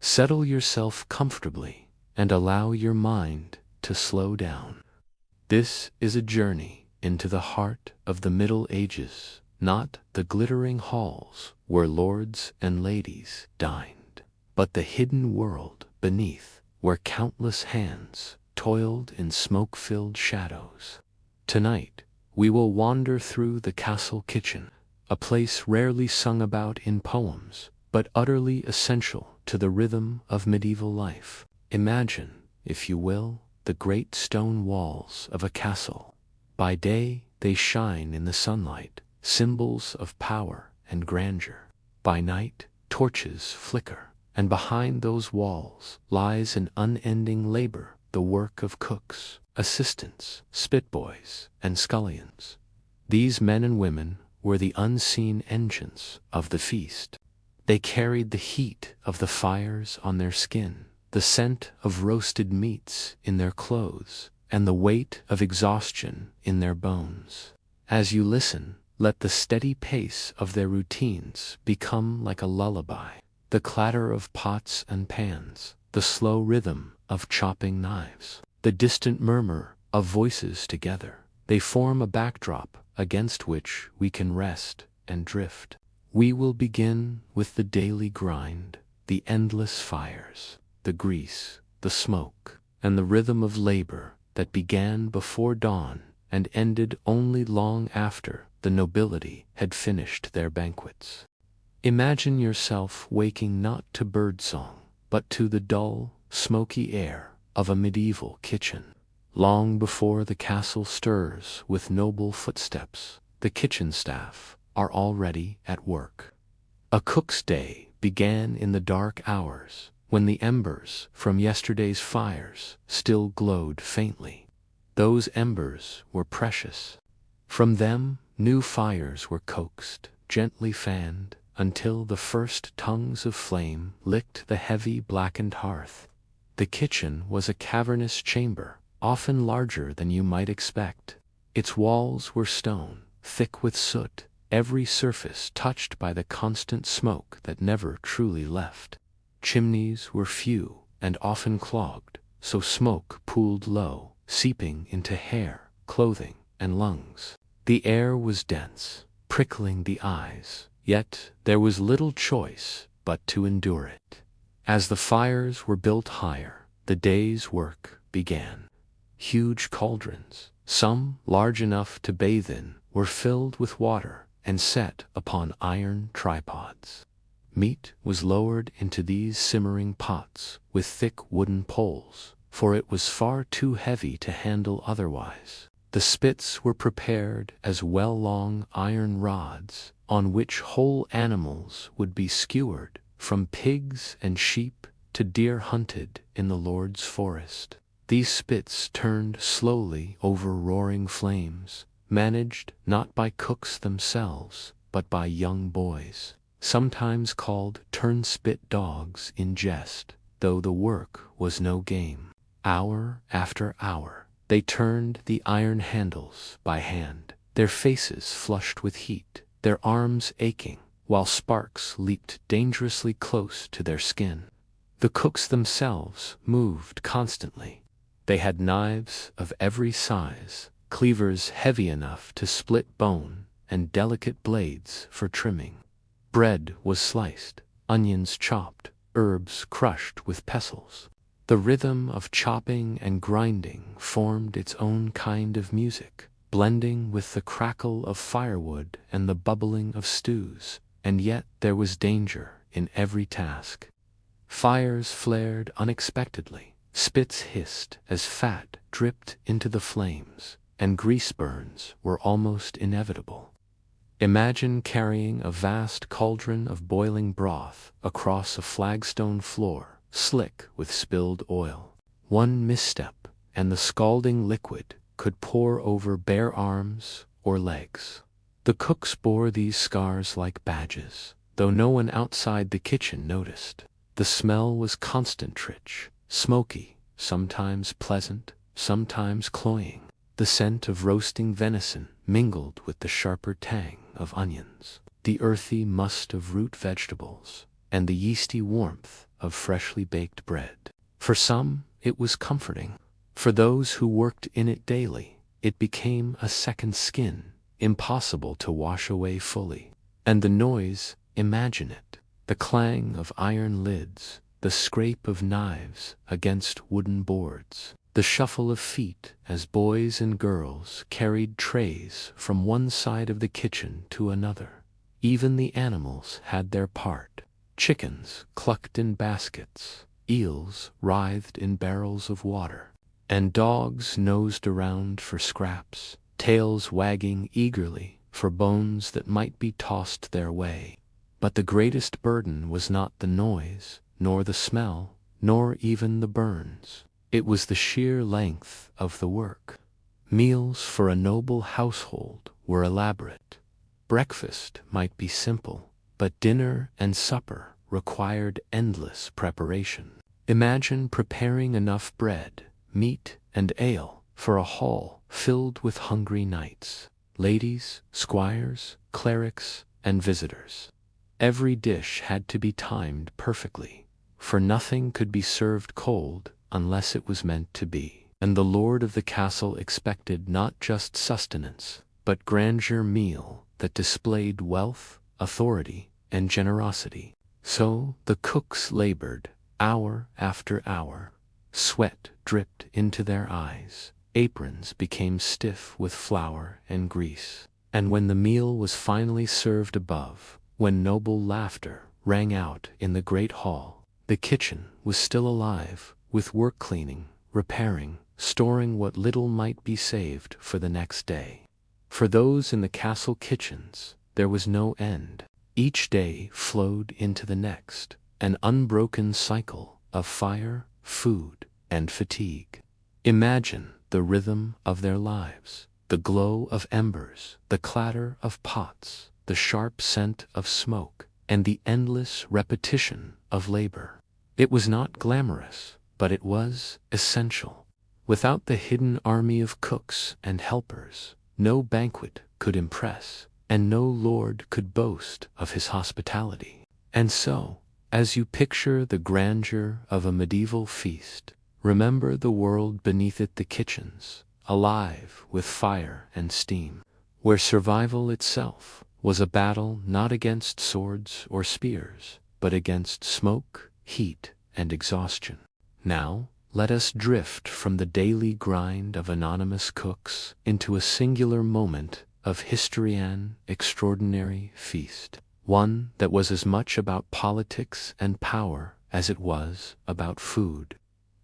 Settle yourself comfortably and allow your mind to slow down. This is a journey into the heart of the Middle Ages, not the glittering halls where lords and ladies dined, but the hidden world beneath, where countless hands toiled in smoke-filled shadows. Tonight, we will wander through the castle kitchen, a place rarely sung about in poems, but utterly essential to the rhythm of medieval life. Imagine, if you will, the great stone walls of a castle. By day, they shine in the sunlight, symbols of power and grandeur. By night, torches flicker, and behind those walls lies an unending labor, the work of cooks, assistants, spitboys, and scullions. These men and women were the unseen engines of the feast. They carried the heat of the fires on their skin, the scent of roasted meats in their clothes, and the weight of exhaustion in their bones. As you listen, let the steady pace of their routines become like a lullaby. The clatter of pots and pans, the slow rhythm of chopping knives, the distant murmur of voices together. They form a backdrop against which we can rest and drift. We will begin with the daily grind, the endless fires, the grease, the smoke, and the rhythm of labor that began before dawn and ended only long after the nobility had finished their banquets. Imagine yourself waking not to birdsong, but to the dull, smoky air of a medieval kitchen. Long before the castle stirs with noble footsteps, the kitchen staff are already at work. A cook's day began in the dark hours, when the embers from yesterday's fires still glowed faintly. Those embers were precious. From them, new fires were coaxed, gently fanned, until the first tongues of flame licked the heavy blackened hearth. The kitchen was a cavernous chamber, often larger than you might expect. Its walls were stone, thick with soot, every surface touched by the constant smoke that never truly left. Chimneys were few and often clogged, so smoke pooled low, seeping into hair, clothing, and lungs. The air was dense, prickling the eyes, yet there was little choice but to endure it. As the fires were built higher, the day's work began. Huge cauldrons, some large enough to bathe in, were filled with water and set upon iron tripods. Meat was lowered into these simmering pots with thick wooden poles, for it was far too heavy to handle otherwise. The spits were prepared as well-long iron rods, on which whole animals would be skewered, from pigs and sheep to deer hunted in the Lord's forest. These spits turned slowly over roaring flames, managed not by cooks themselves, but by young boys, sometimes called turnspit dogs in jest, though the work was no game. Hour after hour, they turned the iron handles by hand, their faces flushed with heat, their arms aching, while sparks leaped dangerously close to their skin. The cooks themselves moved constantly. They had knives of every size, cleavers heavy enough to split bone, and delicate blades for trimming. Bread was sliced, onions chopped, herbs crushed with pestles. The rhythm of chopping and grinding formed its own kind of music, blending with the crackle of firewood and the bubbling of stews, and yet there was danger in every task. Fires flared unexpectedly, spits hissed as fat dripped into the flames, and grease burns were almost inevitable. Imagine carrying a vast cauldron of boiling broth across a flagstone floor, slick with spilled oil. One misstep, and the scalding liquid could pour over bare arms or legs. The cooks bore these scars like badges, though no one outside the kitchen noticed. The smell was constant, rich, smoky, sometimes pleasant, sometimes cloying. The scent of roasting venison mingled with the sharper tang of onions, the earthy must of root vegetables, and the yeasty warmth of freshly baked bread. For some, it was comforting. For those who worked in it daily, it became a second skin, impossible to wash away fully. And the noise, imagine it. The clang of iron lids, the scrape of knives against wooden boards, the shuffle of feet as boys and girls carried trays from one side of the kitchen to another. Even the animals had their part. Chickens clucked in baskets, eels writhed in barrels of water, and dogs nosed around for scraps, tails wagging eagerly for bones that might be tossed their way. But the greatest burden was not the noise, nor the smell, nor even the burns. It was the sheer length of the work. Meals for a noble household were elaborate. Breakfast might be simple, but dinner and supper required endless preparation. Imagine preparing enough bread, meat, and ale for a hall filled with hungry knights, ladies, squires, clerics, and visitors. Every dish had to be timed perfectly, for nothing could be served cold unless it was meant to be. And the lord of the castle expected not just sustenance, but grandeur meal that displayed wealth, authority, and generosity. So the cooks labored, hour after hour. Sweat dripped into their eyes, aprons became stiff with flour and grease. And when the meal was finally served above, when noble laughter rang out in the great hall, the kitchen was still alive, with work cleaning, repairing, storing what little might be saved for the next day. For those in the castle kitchens, there was no end. Each day flowed into the next, an unbroken cycle of fire, food, and fatigue. Imagine the rhythm of their lives, the glow of embers, the clatter of pots, the sharp scent of smoke, and the endless repetition of labor. It was not glamorous, but it was essential. Without the hidden army of cooks and helpers, no banquet could impress, and no lord could boast of his hospitality. And so, as you picture the grandeur of a medieval feast, remember the world beneath it, the kitchens, alive with fire and steam, where survival itself was a battle not against swords or spears, but against smoke, heat, and exhaustion. Now, let us drift from the daily grind of anonymous cooks into a singular moment of history-an extraordinary feast, one that was as much about politics and power as it was about food.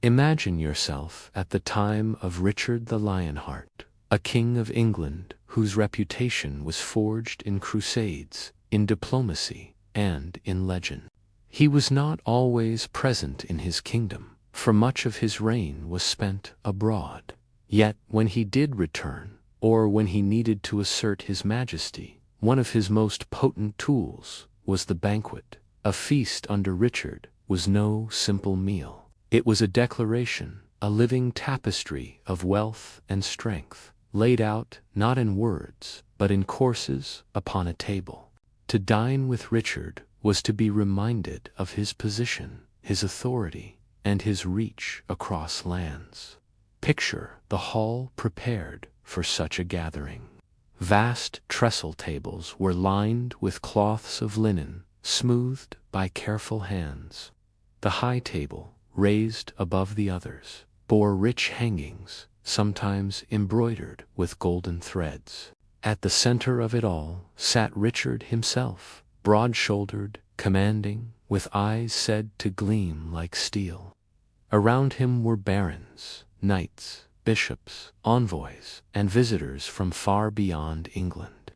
Imagine yourself at the time of Richard the Lionheart, a king of England whose reputation was forged in crusades, in diplomacy, and in legend. He was not always present in his kingdom, for much of his reign was spent abroad. Yet when he did return, or when he needed to assert his majesty, one of his most potent tools was the banquet. A feast under Richard was no simple meal. It was a declaration, a living tapestry of wealth and strength, laid out not in words, but in courses upon a table. To dine with Richard was to be reminded of his position, his authority, and his reach across lands. Picture the hall prepared for such a gathering. Vast trestle tables were lined with cloths of linen, smoothed by careful hands. The high table, raised above the others, bore rich hangings, sometimes embroidered with golden threads. At the center of it all sat Richard himself, broad-shouldered, commanding, with eyes said to gleam like steel. Around him were barons, knights, bishops, envoys, and visitors from far beyond England.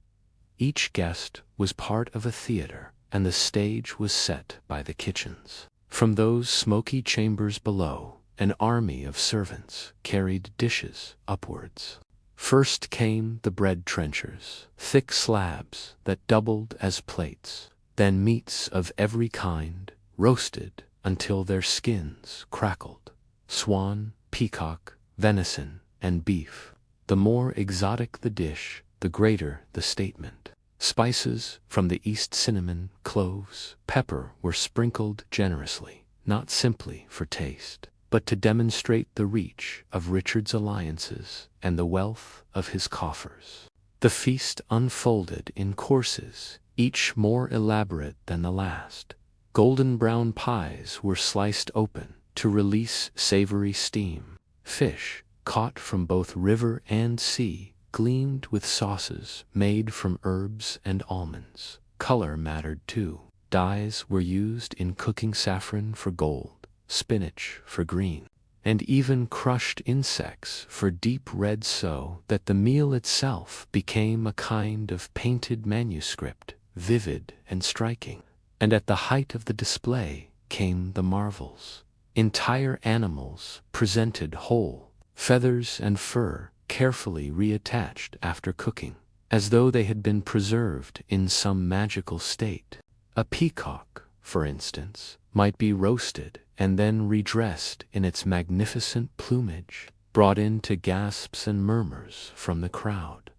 Each guest was part of a theater, and the stage was set by the kitchens. From those smoky chambers below, an army of servants carried dishes upwards. First came the bread trenchers, thick slabs that doubled as plates, then meats of every kind, roasted until their skins crackled. Swan, peacock, venison, and beef. The more exotic the dish, the greater the statement. Spices from the east, cinnamon, cloves, pepper were sprinkled generously. not simply for taste, but to demonstrate the reach of Richard's alliances and the wealth of his coffers. The feast unfolded in courses, each more elaborate than the last. Golden brown pies were sliced open to release savory steam. Fish, caught from both river and sea, gleamed with sauces made from herbs and almonds. Color mattered too. Dyes were used in cooking: saffron for gold, spinach for green, and even crushed insects for deep red, so that the meal itself became a kind of painted manuscript, vivid and striking. And at the height of the display came the marvels. Entire animals presented whole, feathers and fur carefully reattached after cooking, as though they had been preserved in some magical state. A peacock, for instance, might be roasted and then redressed in its magnificent plumage, brought in to gasps and murmurs from the crowd.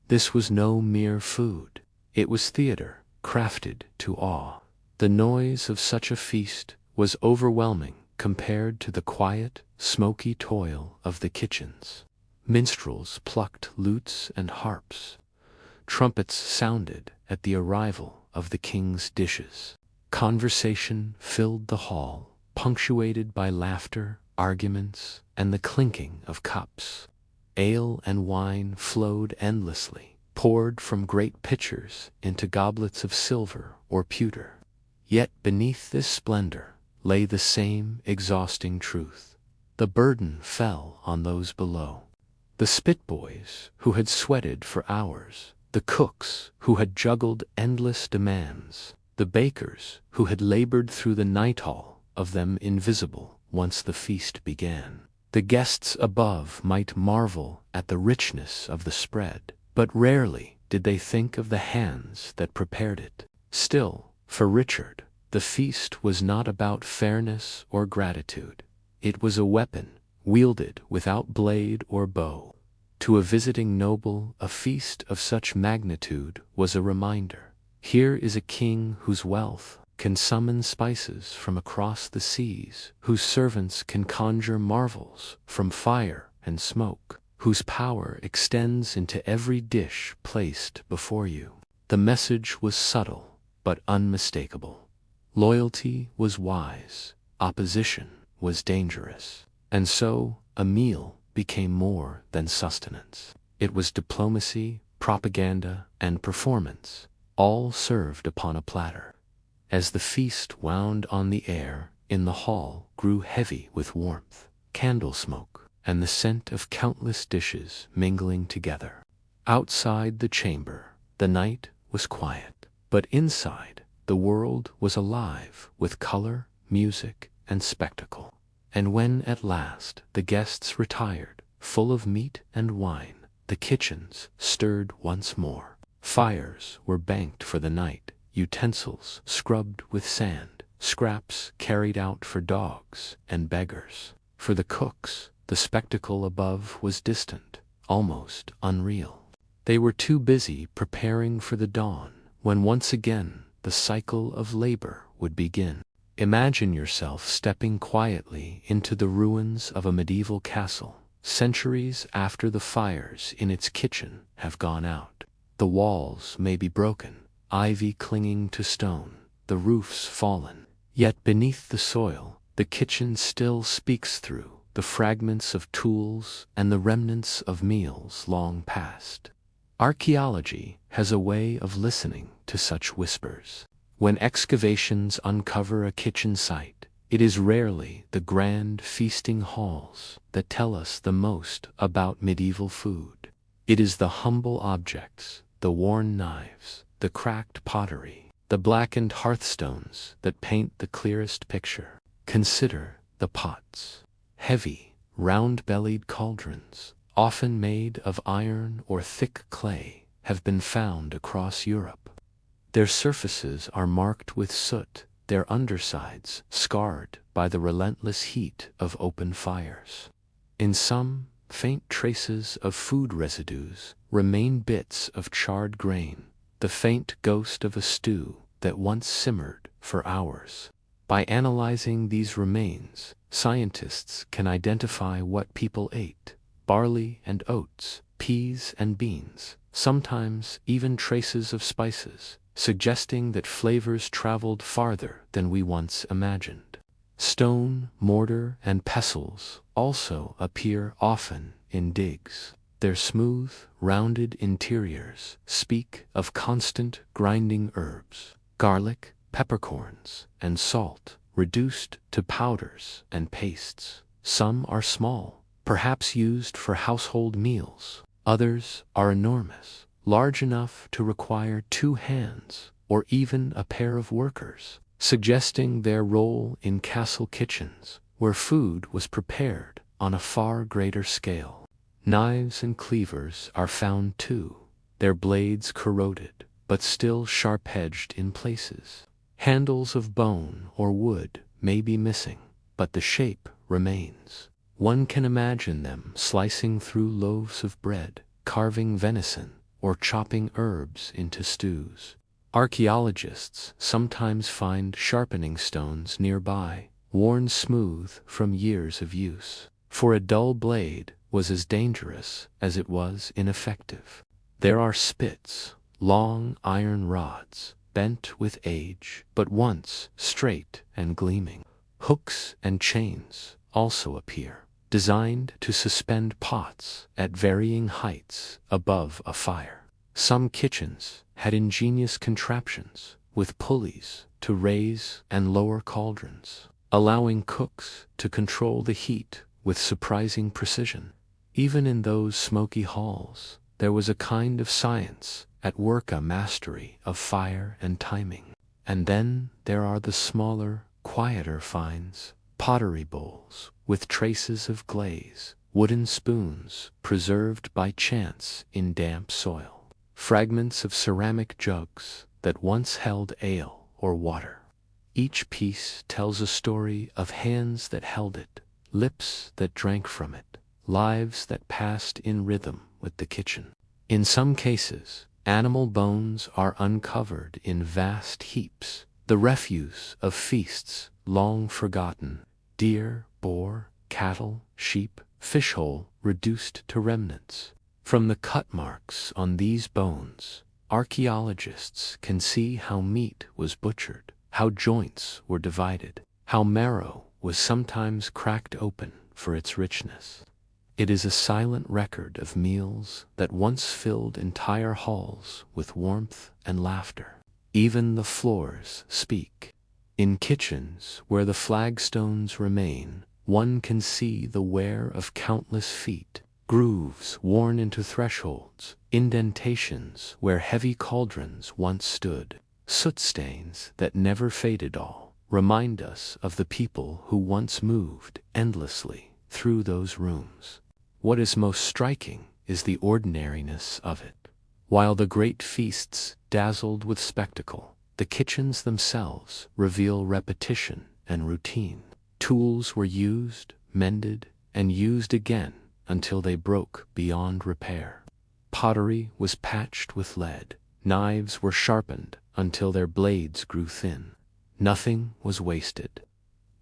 This was no mere food. It was theater, crafted to awe. The noise of such a feast was overwhelming compared to the quiet, smoky toil of the kitchens. Minstrels plucked lutes and harps. Trumpets sounded at the arrival of the king's dishes. Conversation filled the hall, punctuated by laughter, arguments, and the clinking of cups. Ale and wine flowed endlessly, poured from great pitchers into goblets of silver or pewter. Yet beneath this splendor lay the same exhausting truth. The burden fell on those below. The spit boys who had sweated for hours, the cooks who had juggled endless demands, the bakers who had labored through the night, all of them invisible once the feast began. The guests above might marvel at the richness of the spread, but rarely did they think of the hands that prepared it. Still, for Richard, the feast was not about fairness or gratitude. It was a weapon, wielded without blade or bow. To a visiting noble, a feast of such magnitude was a reminder. Here is a king whose wealth can summon spices from across the seas, whose servants can conjure marvels from fire and smoke, whose power extends into every dish placed before you. The message was subtle, but unmistakable. Loyalty was wise, opposition was dangerous, and so a meal became more than sustenance. It was diplomacy, propaganda, and performance, all served upon a platter. As the feast wound on, the air in the hall grew heavy with warmth, candle smoke, and the scent of countless dishes mingling together. Outside the chamber, the night was quiet, but inside, the world was alive with color, music, and spectacle. And when at last the guests retired, full of meat and wine, the kitchens stirred once more. Fires were banked for the night, utensils scrubbed with sand, scraps carried out for dogs and beggars. For the cooks, the spectacle above was distant, almost unreal. They were too busy preparing for the dawn, when once again the cycle of labor would begin. Imagine yourself stepping quietly into the ruins of a medieval castle, centuries after the fires in its kitchen have gone out. The walls may be broken, ivy clinging to stone, the roofs fallen. Yet beneath the soil, the kitchen still speaks through the fragments of tools and the remnants of meals long past. Archaeology has a way of listening to such whispers. When excavations uncover a kitchen site, it is rarely the grand feasting halls that tell us the most about medieval food. It is the humble objects, the worn knives, the cracked pottery, the blackened hearthstones that paint the clearest picture. Consider the pots. Heavy, round-bellied cauldrons, often made of iron or thick clay, have been found across Europe. Their surfaces are marked with soot, their undersides scarred by the relentless heat of open fires. In some, faint traces of food residues remain, bits of charred grain, the faint ghost of a stew that once simmered for hours. By analyzing these remains, scientists can identify what people ate: barley and oats, peas and beans, sometimes even traces of spices, suggesting that flavors traveled farther than we once imagined. Stone, mortar, and pestles also appear often in digs. Their smooth, rounded interiors speak of constant grinding herbs, garlic, peppercorns, and salt, reduced to powders and pastes. Some are small, perhaps used for household meals. Others are enormous, large enough to require 2 hands or even a pair of workers, suggesting their role in castle kitchens, where food was prepared on a far greater scale. Knives and cleavers are found too, their blades corroded, but still sharp-edged in places. Handles of bone or wood may be missing, but the shape remains. One can imagine them slicing through loaves of bread, carving venison, or chopping herbs into stews. Archaeologists sometimes find sharpening stones nearby, worn smooth from years of use. For a dull blade was as dangerous as it was ineffective. There are spits, long iron rods, bent with age, but once straight and gleaming. Hooks and chains also appear, designed to suspend pots at varying heights above a fire. Some kitchens had ingenious contraptions with pulleys to raise and lower cauldrons, allowing cooks to control the heat with surprising precision. Even in those smoky halls, there was a kind of science at work, a mastery of fire and timing. And then there are the smaller, quieter finds: pottery bowls with traces of glaze, wooden spoons preserved by chance in damp soil, fragments of ceramic jugs that once held ale or water. Each piece tells a story of hands that held it, lips that drank from it, lives that passed in rhythm with the kitchen. In some cases, animal bones are uncovered in vast heaps, the refuse of feasts long forgotten: deer, boar, cattle, sheep, fishhole reduced to remnants. From the cut marks on these bones, archaeologists can see how meat was butchered, how joints were divided, how marrow was sometimes cracked open for its richness. It is a silent record of meals that once filled entire halls with warmth and laughter. Even the floors speak. In kitchens where the flagstones remain, one can see the wear of countless feet, grooves worn into thresholds, indentations where heavy cauldrons once stood. Soot stains that never faded all remind us of the people who once moved endlessly through those rooms. What is most striking is the ordinariness of it. While the great feasts dazzled with spectacle, the kitchens themselves reveal repetition and routine. Tools were used, mended, and used again until they broke beyond repair. Pottery was patched with lead. Knives were sharpened until their blades grew thin. Nothing was wasted.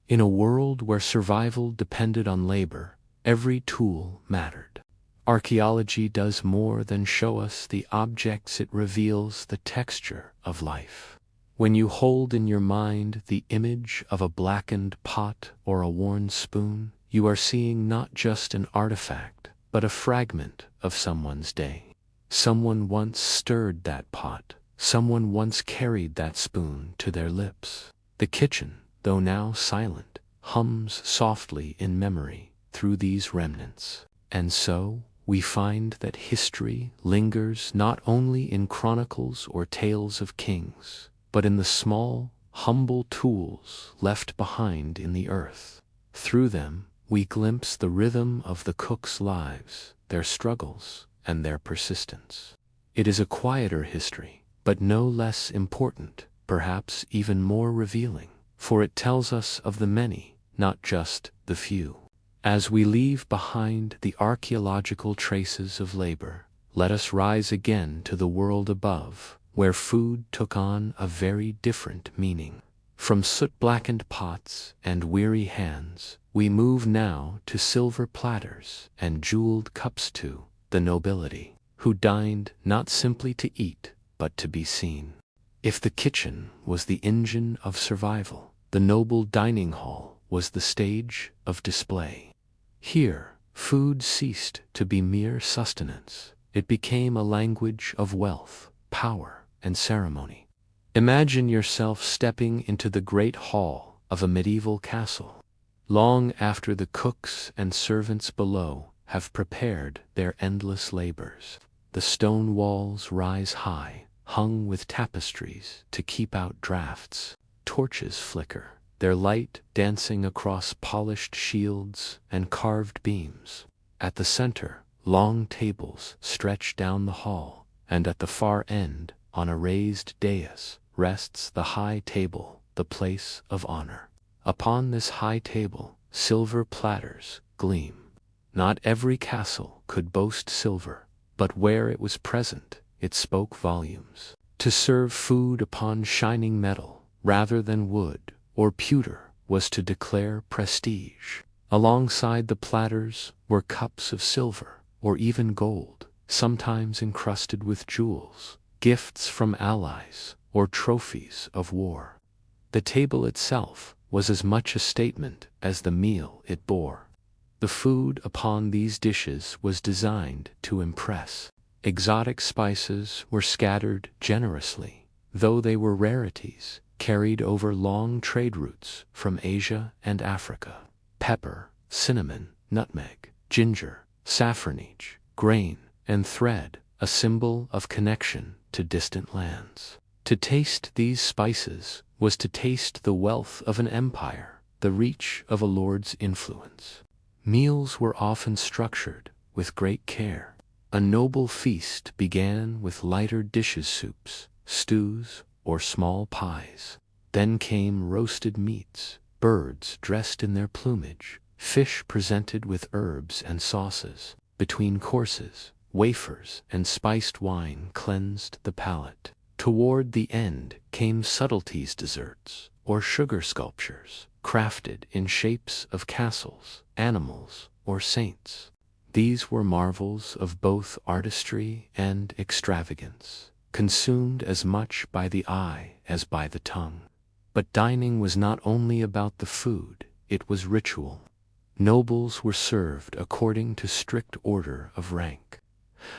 In a world where survival depended on labor, every tool mattered. Archaeology does more than show us the objects, it reveals the texture of life. When you hold in your mind the image of a blackened pot or a worn spoon, you are seeing not just an artifact, but a fragment of someone's day. Someone once stirred that pot. Someone once carried that spoon to their lips. The kitchen, though now silent, hums softly in memory through these remnants. And so, we find that history lingers not only in chronicles or tales of kings, but in the small, humble tools left behind in the earth. Through them, we glimpse the rhythm of the cooks' lives, their struggles, and their persistence. It is a quieter history, but no less important, perhaps even more revealing, for it tells us of the many, not just the few. As we leave behind the archaeological traces of labor, let us rise again to the world above, where food took on a very different meaning. From soot-blackened pots and weary hands, we move now to silver platters and jeweled cups to the nobility, who dined not simply to eat, but to be seen. If the kitchen was the engine of survival, the noble dining hall was the stage of display. Here, food ceased to be mere sustenance. It became a language of wealth, power, and ceremony. Imagine yourself stepping into the great hall of a medieval castle. Long after the cooks and servants below have prepared their endless labors, the stone walls rise high, hung with tapestries to keep out drafts. Torches flicker, their light dancing across polished shields and carved beams. At the center, long tables stretch down the hall, and at the far end, on a raised dais, rests the high table, the place of honor. Upon this high table, silver platters gleam. Not every castle could boast silver, but where it was present, it spoke volumes. To serve food upon shining metal, rather than wood or pewter, was to declare prestige. Alongside the platters were cups of silver, or even gold, sometimes encrusted with jewels, gifts from allies, or trophies of war. The table itself was as much a statement as the meal it bore. The food upon these dishes was designed to impress. Exotic spices were scattered generously, though they were rarities, carried over long trade routes from Asia and Africa. Pepper, cinnamon, nutmeg, ginger, saffron each, grain, and thread, a symbol of connection to distant lands. To taste these spices was to taste the wealth of an empire, the reach of a lord's influence. Meals were often structured with great care. A noble feast began with lighter dishes, soups, stews, or small pies. Then came roasted meats, birds dressed in their plumage, fish presented with herbs and sauces. Between courses, wafers and spiced wine cleansed the palate. Toward the end came subtleties desserts, or sugar sculptures, crafted in shapes of castles, animals, or saints. These were marvels of both artistry and extravagance, consumed as much by the eye as by the tongue. But dining was not only about the food, it was ritual. Nobles were served according to strict order of rank.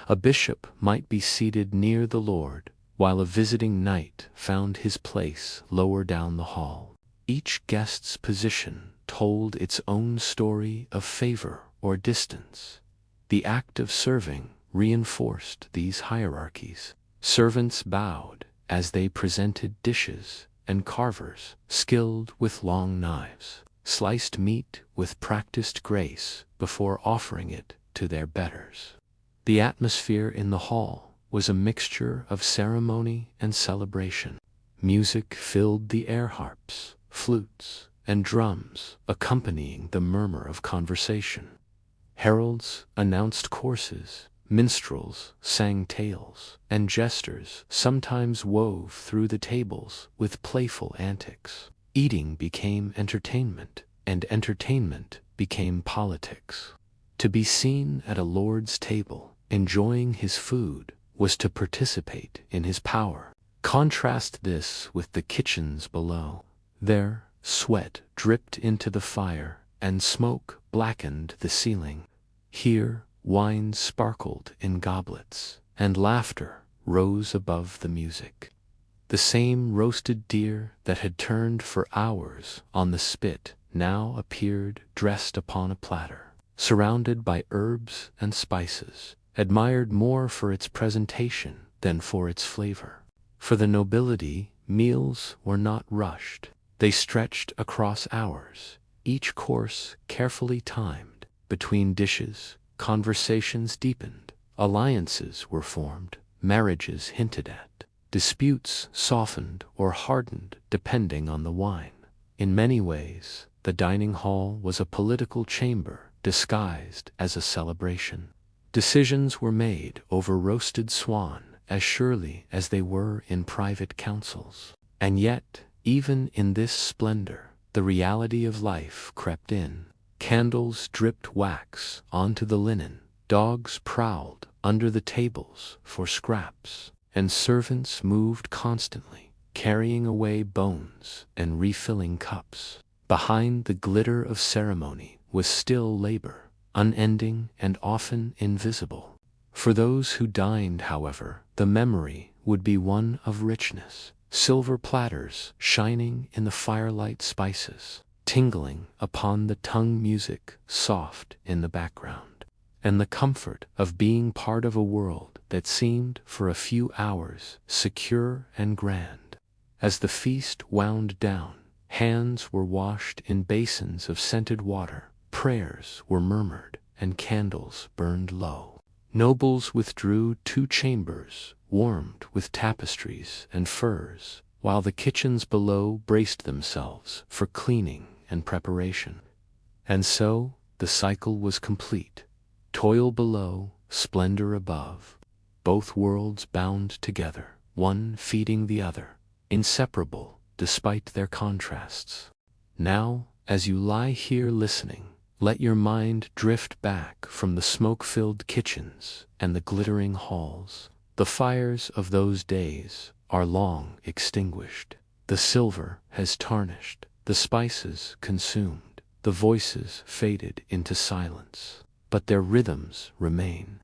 A bishop might be seated near the lord, while a visiting knight found his place lower down the hall. Each guest's position told its own story of favor or distance. The act of serving reinforced these hierarchies. Servants bowed as they presented dishes, and carvers, skilled with long knives, sliced meat with practiced grace before offering it to their betters. The atmosphere in the hall was a mixture of ceremony and celebration. Music filled the air, harps, flutes, and drums, accompanying the murmur of conversation. Heralds announced courses, minstrels sang tales, and jesters sometimes wove through the tables with playful antics. Eating became entertainment, and entertainment became politics. To be seen at a lord's table, enjoying his food, was to participate in his power. Contrast this with the kitchens below. There, sweat dripped into the fire, and smoke blackened the ceiling. Here, wine sparkled in goblets, and laughter rose above the music. The same roasted deer that had turned for hours on the spit now appeared dressed upon a platter, surrounded by herbs and spices, admired more for its presentation than for its flavor. For the nobility, meals were not rushed. They stretched across hours, each course carefully timed. Between dishes, conversations deepened, alliances were formed, marriages hinted at, disputes softened or hardened depending on the wine. In many ways, the dining hall was a political chamber disguised as a celebration. Decisions were made over roasted swan as surely as they were in private councils. And yet, Even in this splendor, the reality of life crept in. Candles dripped wax onto the linen, dogs prowled under the tables for scraps, and servants moved constantly, carrying away bones and refilling cups. Behind the glitter of ceremony was still labor, unending and often invisible. For those who dined, however, the memory would be one of richness. Silver platters shining in the firelight, spices tingling upon the tongue, music soft in the background, and the comfort of being part of a world that seemed for a few hours secure and grand. As the feast wound down, hands were washed in basins of scented water, prayers were murmured, and candles burned low. Nobles withdrew to chambers warmed with tapestries and furs, while the kitchens below braced themselves for cleaning and preparation. And so the cycle was complete. Toil below, splendor above, both worlds bound together, one feeding the other, inseparable despite their contrasts. Now, as you lie here listening, let your mind drift back from the smoke-filled kitchens and the glittering halls. The fires of those days are long extinguished. The silver has tarnished, the spices consumed, the voices faded into silence. But their rhythms remain.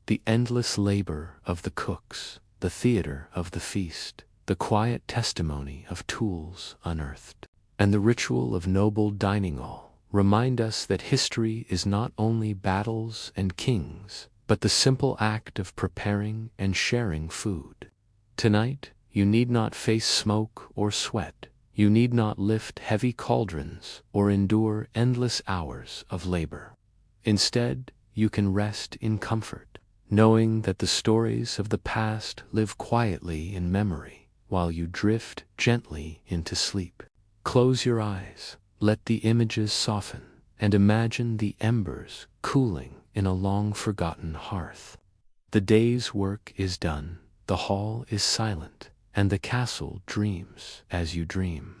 The endless labor of the cooks, the theater of the feast, the quiet testimony of tools unearthed, and the ritual of noble dining all remind us that history is not only battles and kings, but the simple act of preparing and sharing food. Tonight, you need not face smoke or sweat. You need not lift heavy cauldrons or endure endless hours of labor. Instead, you can rest in comfort, knowing that the stories of the past live quietly in memory while you drift gently into sleep. Close your eyes, let the images soften, and imagine the embers cooling in a long-forgotten hearth. The day's work is done, the hall is silent, and the castle dreams as you dream.